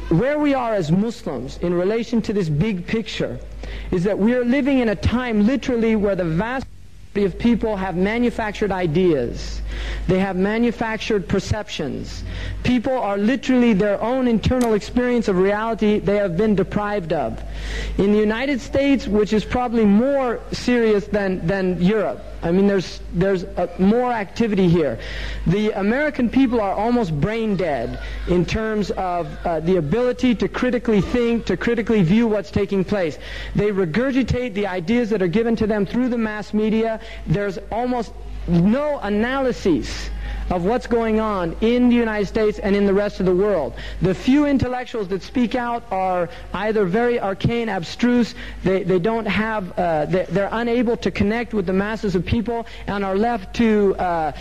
where we are as Muslims in relation to this big picture is that we are living in a time literally where the vast majority of people have manufactured ideas. They have manufactured perceptions. People are literally their own internal experience of reality they have been deprived of. In the United States, which is probably more serious than Europe, I mean there's more activity here. The American people are almost brain dead in terms of the ability to critically think, to critically view what's taking place. They regurgitate the ideas that are given to them through the mass media. There's almost no analyses of what's going on in the United States and in the rest of the world. The few intellectuals that speak out are either very arcane, abstruse, they don't have, they're unable to connect with the masses of people and are left to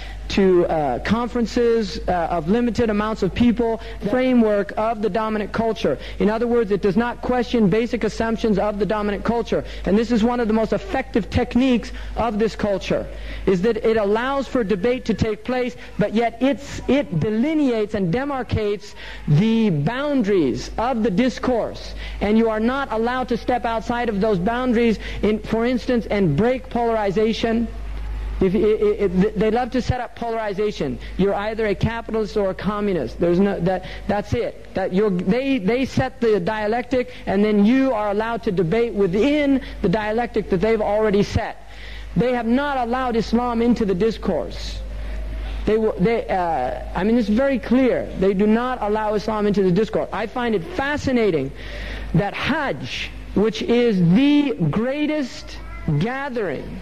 conferences of limited amounts of people, the framework of the dominant culture. In other words, it does not question basic assumptions of the dominant culture. And this is one of the most effective techniques of this culture, is that it allows for debate to take place, but yet it delineates and demarcates the boundaries of the discourse. And you are not allowed to step outside of those boundaries, for instance, and break polarization. They love to set up polarization. You're either a capitalist or a communist. There's no that's it. They set the dialectic, and then you are allowed to debate within the dialectic that they've already set. They have not allowed Islam into the discourse. I mean, it's very clear. They do not allow Islam into the discourse. I find it fascinating that Hajj, which is the greatest gathering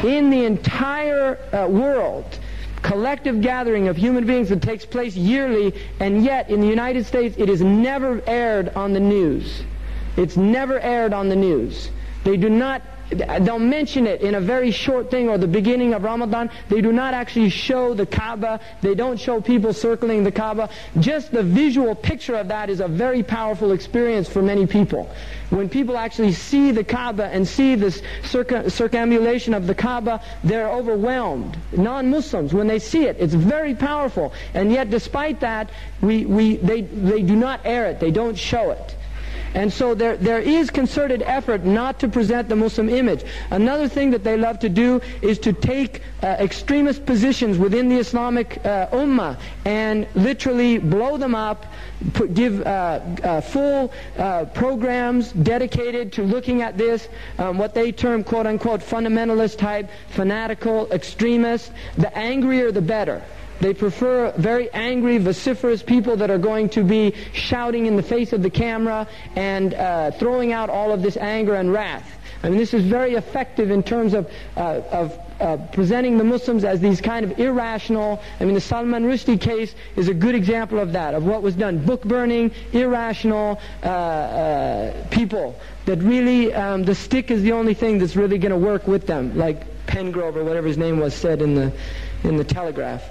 in the entire world, collective gathering of human beings that takes place yearly, and yet in the United States it is never aired on the news. It's never aired on the news. They'll mention it in a very short thing, or the beginning of Ramadan. They do not actually show the Kaaba. They don't show people circling the Kaaba. Just the visual picture of that is a very powerful experience for many people. When people actually see the Kaaba and see this circumambulation of the Kaaba, they're overwhelmed. Non-Muslims, when they see it, it's very powerful. And yet despite that, they do not air it. They don't show it. And so there is concerted effort not to present the Muslim image. Another thing that they love to do is to take extremist positions within the Islamic Ummah and literally blow them up, give full programs dedicated to looking at this, what they term quote-unquote fundamentalist type, fanatical, extremist. The angrier the better. They prefer very angry, vociferous people that are going to be shouting in the face of the camera and throwing out all of this anger and wrath. I mean, this is very effective in terms of presenting the Muslims as these kind of irrational. I mean, the Salman Rushdie case is a good example of that, of what was done. Book burning, irrational people that really, the stick is the only thing that's really going to work with them, like Pengrove or whatever his name was said in the Telegraph.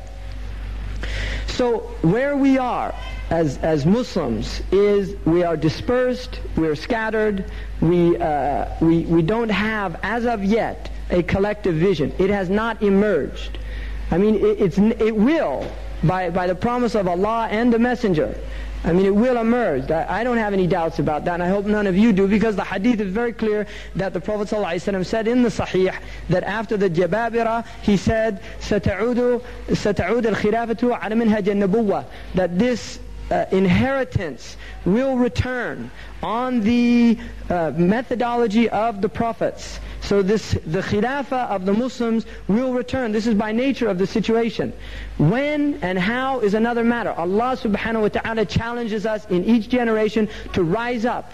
So where we are as Muslims is we are dispersed, we are scattered, we don't have, as of yet, a collective vision. It has not emerged. I mean, it will, by the promise of Allah and the Messenger. I mean, it will emerge. I don't have any doubts about that, and I hope none of you do, because the hadith is very clear that the Prophet ﷺ said in the Sahih that after the Jababira, he said, سَتَعُودُ الْخِلَافَةُ عَلَى مِنْهَجِ النَّبُوَّةِ, that this inheritance will return on the methodology of the prophets. So the khilafah of the Muslims will return. This is by nature of the situation. When and how is another matter. Allah subhanahu wa ta'ala challenges us in each generation to rise up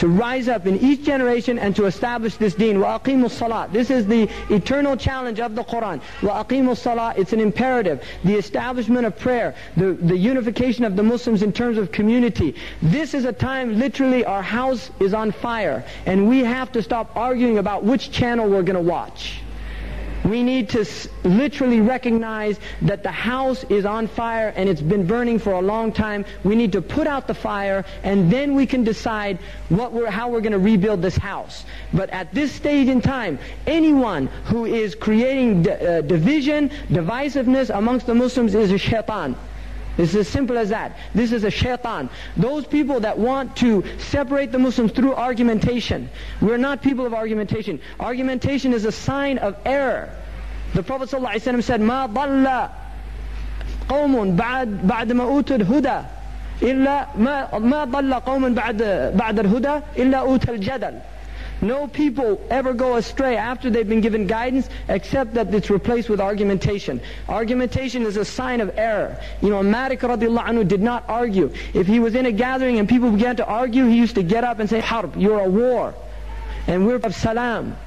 in each generation and to establish this deen. وَأَقِيمُوا الصَّلَاةِ. This is the eternal challenge of the Quran. وَأَقِيمُوا الصَّلَاةِ. It's an imperative. The establishment of prayer, the unification of the Muslims in terms of community. This is a time, literally, our house is on fire, and we have to stop arguing about which channel we're going to watch. We need to literally recognize that the house is on fire and it's been burning for a long time. We need to put out the fire, and then we can decide how we're going to rebuild this house. But at this stage in time, anyone who is creating division, divisiveness amongst the Muslims is a shaitan. It's as simple as that. This is a shaitan. Those people that want to separate the Muslims through argumentation. We're not people of argumentation. Argumentation is a sign of error. The Prophet ﷺ said, مَا ضَلَّ قَوْمٌ بَعْدَ مَا أُوتُوا الْهُدَى إِلَّا مَا ضَلَّ قَوْمٌ بَعْدَ الْهُدَى إِلَّا أُوتَى الْجَدَلِ. No people ever go astray after they've been given guidance except that it's replaced with argumentation. Argumentation is a sign of error. Malik radiallahu anhu did not argue. If he was in a gathering and people began to argue, he used to get up and say, Harb, you're a war. And we're of salam.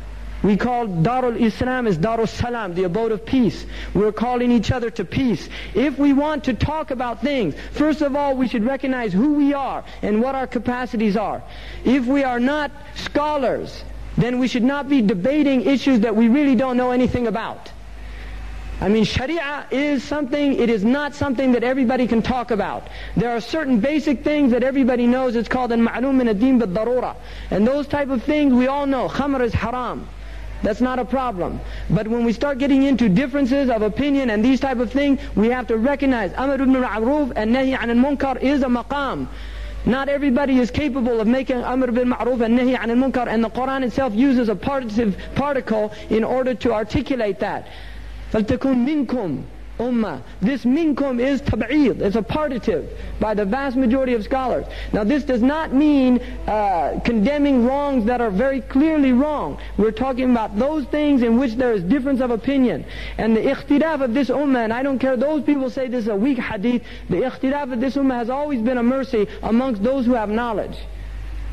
We call Darul Islam is Darul Salam, the abode of peace. We're calling each other to peace. If we want to talk about things, first of all, we should recognize who we are and what our capacities are. If we are not scholars, then we should not be debating issues that we really don't know anything about. Sharia is something, it is not something that everybody can talk about. There are certain basic things that everybody knows. It's called al-ma'lum min ad-din bid-darura. And those type of things we all know. Khamr is haram. That's not a problem. But when we start getting into differences of opinion and these type of things, we have to recognize Amr ibn al-Ma'ruf and Nahi an al-Munkar is a maqam. Not everybody is capable of making Amr bil Ma'ruf and Nahi an al-Munkar, and the Quran itself uses a particle in order to articulate that. فَلْتَكُنْ مِنْكُمْ ummah. This minkum is tab'id. It's a partitive by the vast majority of scholars. Now this does not mean condemning wrongs that are very clearly wrong. We're talking about those things in which there is difference of opinion. And the ikhtilaf of this ummah, and I don't care, those people say this is a weak hadith, the ikhtilaf of this ummah has always been a mercy amongst those who have knowledge.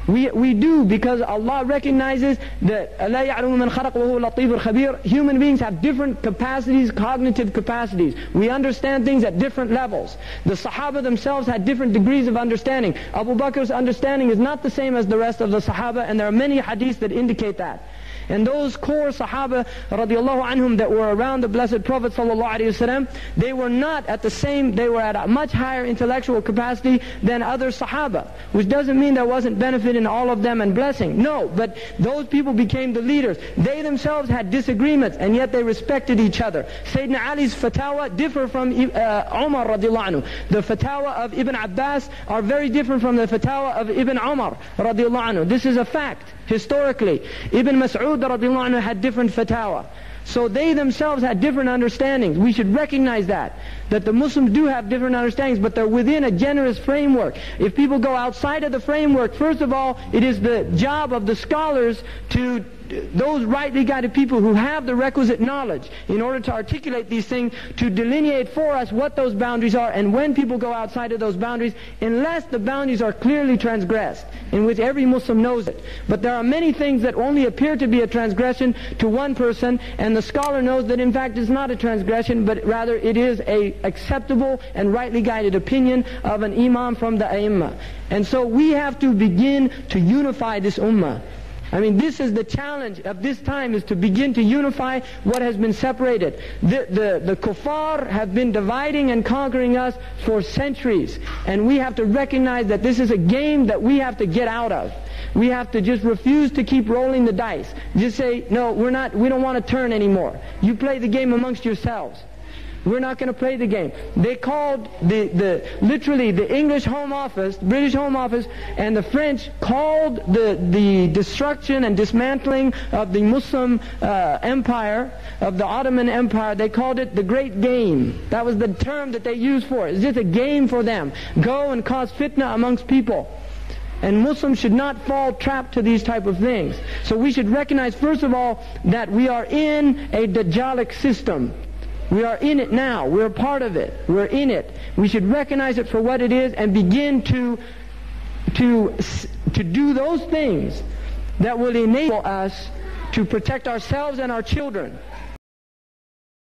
We do, because Allah recognizes that أَلَا يَعْلَمُ مَنْ خَلَقَ وَهُوَ اللَّطِيفُ الْخَبِيرُ. Human beings have different capacities, cognitive capacities. We understand things at different levels. The Sahaba themselves had different degrees of understanding. Abu Bakr's understanding is not the same as the rest of the Sahaba, and there are many hadiths that indicate that. And those core Sahaba radiallahu anhum that were around the Blessed Prophet sallallahu alaihi wasallam, they were not at the same, they were at a much higher intellectual capacity than other Sahaba. Which doesn't mean there wasn't benefit in all of them and blessing. No, but those people became the leaders. They themselves had disagreements, and yet they respected each other. Sayyidina Ali's fatwa differ from Umar radiallahu anhu. The fatwa of Ibn Abbas are very different from the fatwa of Ibn Umar radiallahu anhu. This is a fact. Historically, Ibn Mas'ud radiallahu anhu had different fatwa. So they themselves had different understandings. We should recognize that the Muslims do have different understandings, but they're within a generous framework. If people go outside of the framework, first of all, it is the job of the scholars to those rightly guided people who have the requisite knowledge in order to articulate these things, to delineate for us what those boundaries are, and when people go outside of those boundaries, unless the boundaries are clearly transgressed, in which every Muslim knows it. But there are many things that only appear to be a transgression to one person, and the scholar knows that in fact it's not a transgression, but rather it is a acceptable and rightly guided opinion of an imam from the A'immah. And so we have to begin to unify this ummah. This is the challenge of this time, is to begin to unify what has been separated. The kuffar have been dividing and conquering us for centuries. And we have to recognize that this is a game that we have to get out of. We have to just refuse to keep rolling the dice. Just say, no, we don't want to turn anymore. You play the game amongst yourselves. We're not going to play the game. They called literally the English Home Office, the British Home Office, and the French called the destruction and dismantling of the Muslim empire, of the Ottoman Empire, they called it the Great Game. That was the term that they used for it. It's just a game for them. Go and cause fitna amongst people. And Muslims should not fall trapped to these type of things. So we should recognize, first of all, that we are in a Dajjalic system. We are in it now. We're part of it. We're in it. We should recognize it for what it is and begin to do those things that will enable us to protect ourselves and our children.